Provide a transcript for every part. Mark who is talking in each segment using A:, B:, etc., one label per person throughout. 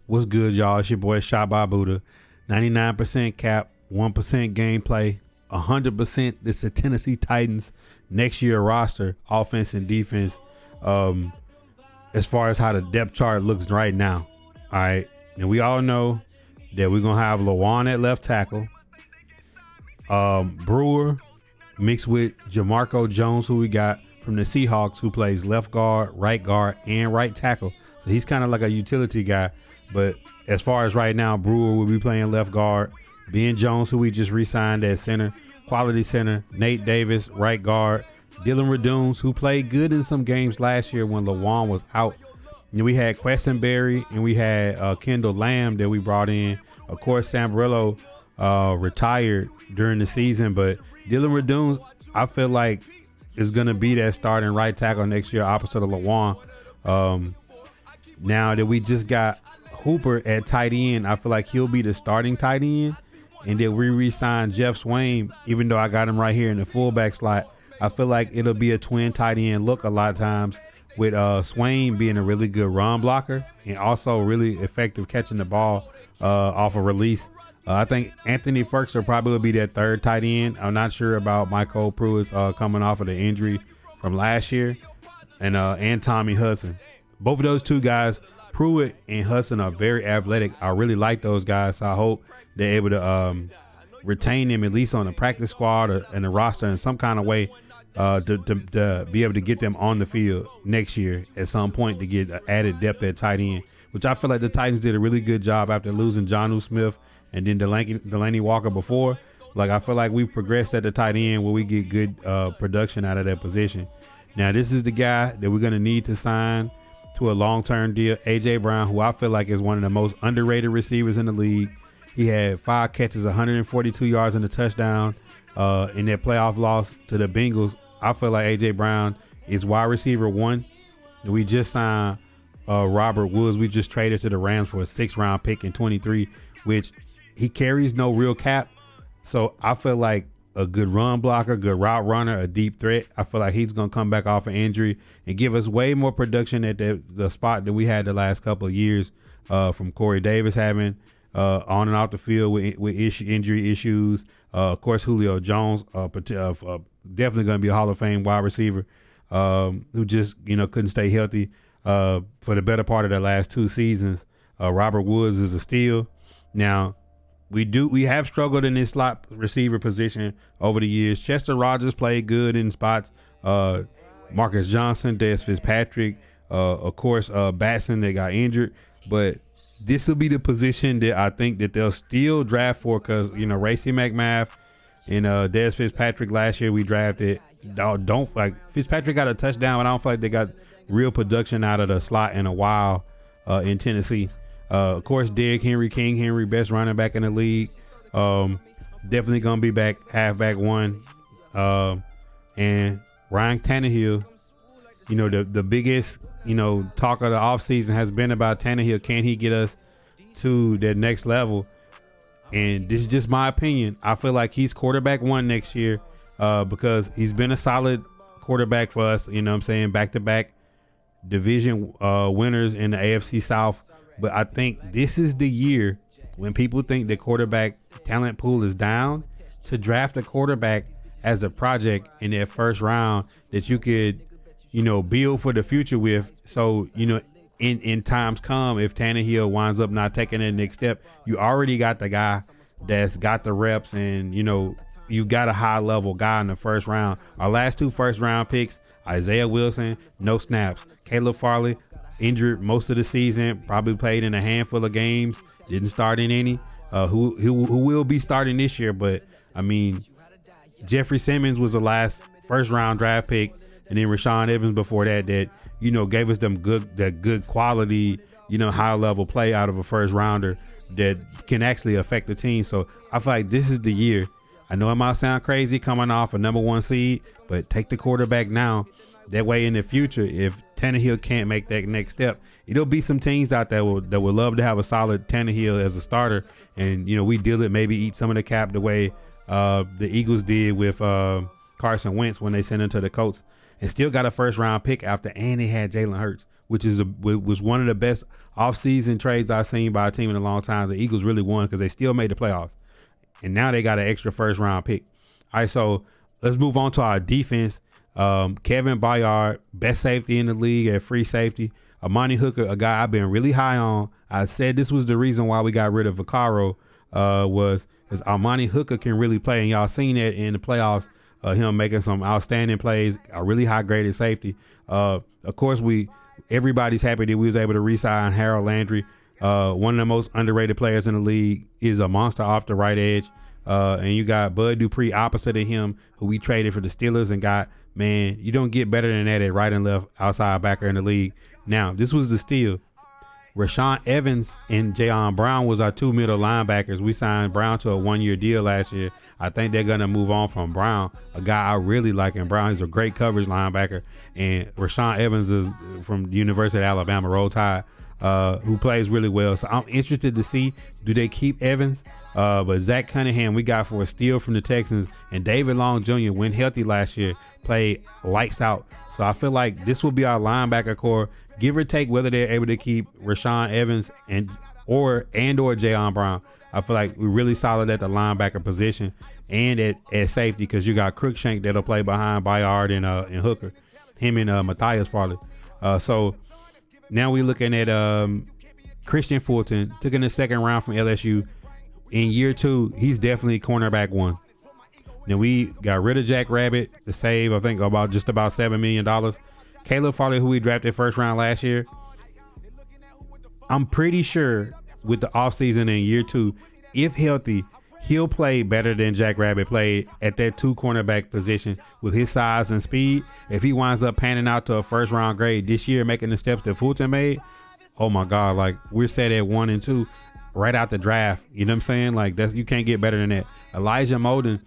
A: What's good, y'all? It's your boy Shaba Buddha. 99% cap, 1% gameplay, 100% this the Tennessee Titans next year roster, offense and defense. As far as how the depth chart looks right now. All right. And we all know that we're going to have Lawan at left tackle. Brewer mixed with Jamarco Jones, who we got from the Seahawks, who plays left guard, and right tackle. So he's kind of like a utility guy. But as far as right now, Brewer will be playing left guard. Ben Jones, who we just re-signed at center, quality center. Nate Davis, right guard. Dylan Radunes, who played good in some games last year when Lawan was out. And we had Questenberry and we had Kendall Lamb that we brought in. Of course, Sambarillo retired during the season, but Dylan Radunes, I feel like, is going to be that starting right tackle next year opposite of Lawan. Now that we just got Hooper at tight end, I feel like he'll be the starting tight end. And then we re-signed Jeff Swain, even though I got him right here in the fullback slot. I feel like it'll be a twin tight end look a lot of times, with Swain being a really good run blocker and also really effective catching the ball off a release. I think Anthony Ferguson probably will be that third tight end. I'm not sure about Michael Pruitt coming off of the injury from last year, and Tommy Hudson. Both of those two guys, Pruitt and Hudson, are very athletic. I really like those guys, so I hope they're able to retain them at least on the practice squad or in the roster in some kind of way. To be able to get them on the field next year at some point to get added depth at tight end, which I feel like the Titans did a really good job after losing Jonnu Smith and then Delaney Walker before. Like, I feel like we've progressed at the tight end where we get good production out of that position. Now, this is the guy that we're going to need to sign to a long-term deal, A.J. Brown, who I feel like is one of the most underrated receivers in the league. He had 5 catches, 142 yards and a touchdown in that playoff loss to the Bengals. I feel like A.J. Brown is wide receiver 1. We just signed Robert Woods. We just traded to the Rams for a 6th-round pick in 23, which he carries no real cap. So I feel like a good run blocker, good route runner, a deep threat. I feel like he's going to come back off an injury and give us way more production at the spot that we had the last couple of years from Corey Davis having on and off the field with injury issues. Of course, Julio Jones, definitely going to be a Hall of Fame wide receiver who just, couldn't stay healthy for the better part of the last 2 seasons. Robert Woods is a steal. Now, we have struggled in this slot receiver position over the years. Chester Rogers played good in spots. Marcus Johnson, Des Fitzpatrick, of course, Batson that got injured. But this will be the position that I think that they'll still draft for because, Racey McMath and Des Fitzpatrick last year we drafted. Don't like Fitzpatrick got a touchdown, but I don't feel like they got real production out of the slot in a while in Tennessee. Of course, Derrick Henry, King Henry, best running back in the league. Definitely going to be back, halfback 1. And Ryan Tannehill, the biggest, talk of the offseason has been about Tannehill. Can he get us to that next level? And this is just my opinion. I feel like he's quarterback 1 next year because he's been a solid quarterback for us, back-to-back division winners in the AFC South. But I think this is the year when people think the quarterback talent pool is down to draft a quarterback as a project in that first round that you could, build for the future with. So, in times come, if Tannehill winds up not taking that next step, you already got the guy that's got the reps and, you got a high level guy in the first round. Our last 2 first-round picks, Isaiah Wilson, no snaps. Caleb Farley, injured most of the season, probably played in a handful of games, didn't start in any, who will be starting this year. But, Jeffrey Simmons was the last first-round draft pick, and then Rashaan Evans before that gave us that good quality, high-level play out of a first-rounder that can actually affect the team. So I feel like this is the year. I know it might sound crazy coming off a number 1 seed, but take the quarterback now. That way in the future, if Tannehill can't make that next step, it'll be some teams out there that would love to have a solid Tannehill as a starter. And, we deal it, maybe eat some of the cap the way the Eagles did with Carson Wentz when they sent him to the Colts, and still got a first-round pick after, and they had Jalen Hurts, which was one of the best offseason trades I've seen by a team in a long time. The Eagles really won because they still made the playoffs. And now they got an extra first-round pick. All right, so let's move on to our defense. Kevin Byard, best safety in the league at free safety. Amani Hooker, a guy I've been really high on. I said this was the reason why we got rid of Vaccaro, was because Amani Hooker can really play. And y'all seen that in the playoffs, him making some outstanding plays, a really high-graded safety. Of course, everybody's happy that we was able to re-sign Harold Landry. One of the most underrated players in the league, is a monster off the right edge. And you got Bud Dupree opposite of him, who we traded for the Steelers and got. Man, you don't get better than that at right and left outside backer in the league. Now, this was the steal. Rashawn Evans and Jayon Brown was our two middle linebackers. We signed Brown to a 1-year deal last year. I think they're going to move on from Brown, a guy I really like in Brown. He's a great coverage linebacker. And Rashawn Evans is from the University of Alabama, Roll Tide, who plays really well. So I'm interested to see, do they keep Evans? But Zach Cunningham, we got for a steal from the Texans, and David Long Jr., when healthy last year, played lights out. So I feel like this will be our linebacker core, give or take whether they're able to keep Rashawn Evans or Jayon Brown. I feel like we're really solid at the linebacker position and at safety, because you got Crookshank that'll play behind Byard and Hooker, him and Matthias Farley. So now we're looking at Christian Fulton, took in the second round from LSU. In year 2, he's definitely cornerback 1. Then we got rid of Jack Rabbit to save, I think, about $7 million. Caleb Farley, who we drafted first round last year, I'm pretty sure with the offseason in year 2, if healthy, he'll play better than Jack Rabbit played at that 2 cornerback position with his size and speed. If he winds up panning out to a first round grade this year, making the steps that Fulton made, oh my God, like we're set at 1 and 2 right out the draft. You know what I'm saying? Like you can't get better than that. Elijah Molden,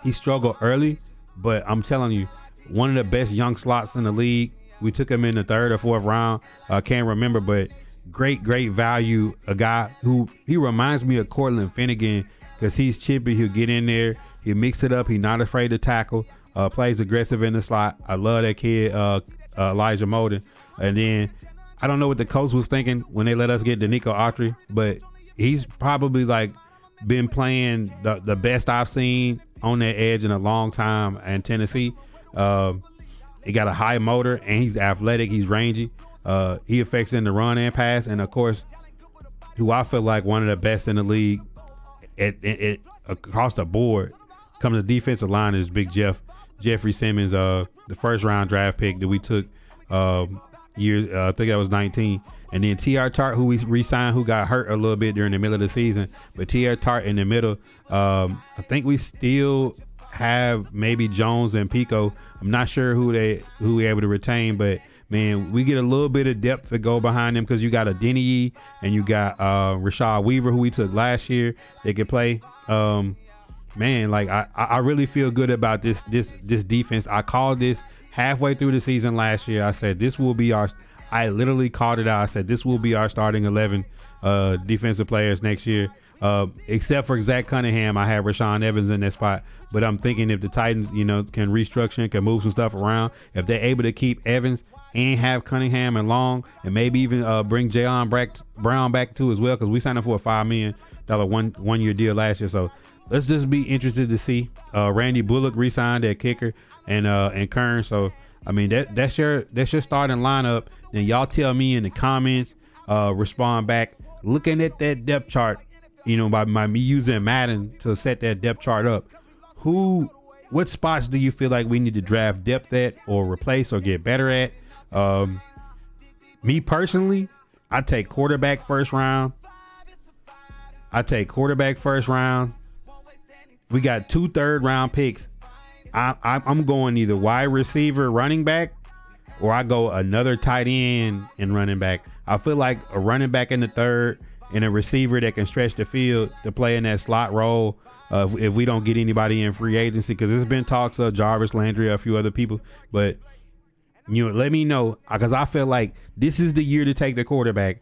A: he struggled early, but I'm telling you, one of the best young slots in the league. We took him in the 3rd or 4th round. Can't remember, but great value. A guy who he reminds me of Cortland Finnegan, because he's chippy. He'll get in there. He'll mix it up. He's not afraid to tackle. Plays aggressive in the slot. I love that kid, Elijah Molden. And then I don't know what the coach was thinking when they let us get Danico Autry, but he's probably like been playing the best I've seen on that edge in a long time in Tennessee. He got a high motor and he's athletic. He's rangy. He affects in the run and pass. And of course, who I feel like one of the best in the league at across the board comes to defensive line is Big Jeffrey Simmons, the first round draft pick that we took I think that was 19. And then T.R. Tart, who we re-signed, who got hurt a little bit during the middle of the season. But T.R. Tart in the middle, I think we still have maybe Jones and Pico. I'm not sure who we able to retain, but man, we get a little bit of depth to go behind them, because you got a Denny and you got Rashad Weaver, who we took last year. They could play. Man, like I really feel good about this defense. I called this halfway through the season last year. I said this will be I literally called it out. I said this will be our starting 11 defensive players next year. Except for Zach Cunningham, I have Rashawn Evans in that spot. But I'm thinking if the Titans, can restructure and can move some stuff around, if they're able to keep Evans and have Cunningham and Long, and maybe even bring Jayon Brown back too as well, because we signed up for a $5 million one-year deal last year. So let's just be interested to see. Randy Bullock re-signed at kicker and Kern. So I mean that's your starting lineup. Then y'all tell me in the comments, respond back. Looking at that depth chart, by me using Madden to set that depth chart up, what spots do you feel like we need to draft depth at, or replace, or get better at? Me personally, I take quarterback first round. We got 2 third-round picks. I'm going either wide receiver, running back, or I go another tight end and running back. I feel like a running back in the 3rd and a receiver that can stretch the field to play in that slot role if we don't get anybody in free agency, because there's been talks of Jarvis Landry, a few other people. But, let me know, because I feel like this is the year to take the quarterback.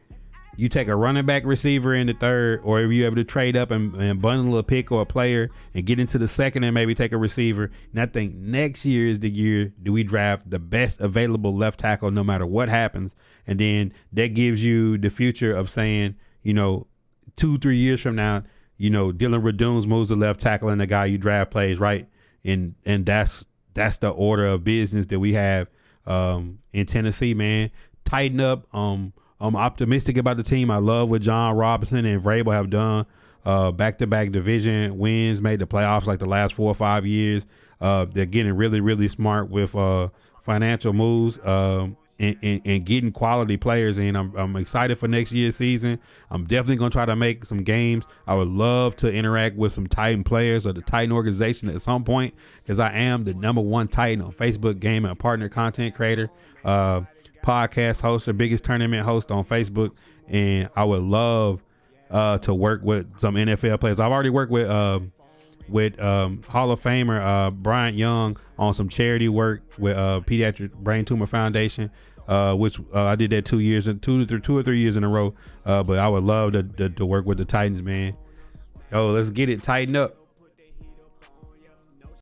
A: you take a running back receiver in the third, or if you're able to trade up and bundle a pick or a player and get into the second and maybe take a receiver. And I think next year is the year do we draft the best available left tackle no matter what happens. And then that gives you the future of saying, 2-3 years from now, Dylan Radunes moves to left tackle and the guy you draft plays right. And that's the order of business that we have in Tennessee, man. Tighten up. I'm optimistic about the team. I love what John Robinson and Vrabel have done. Back-to-back division wins, made the playoffs like the last 4 or 5 years. They're getting really, really smart with financial moves and getting quality players in. I'm excited for next year's season. I'm definitely going to try to make some games. I would love to interact with some Titan players or the Titan organization at some point, because I am the #1 Titan on Facebook, game and partner content creator, podcast host, the biggest tournament host on Facebook. And I would love to work with some NFL players. I've already worked with Hall of Famer Bryant Young on some charity work with Pediatric Brain Tumor Foundation, which I did that 2 or 3 years in a row. But I would love to work with the Titans, man. Let's get it. Tighten up.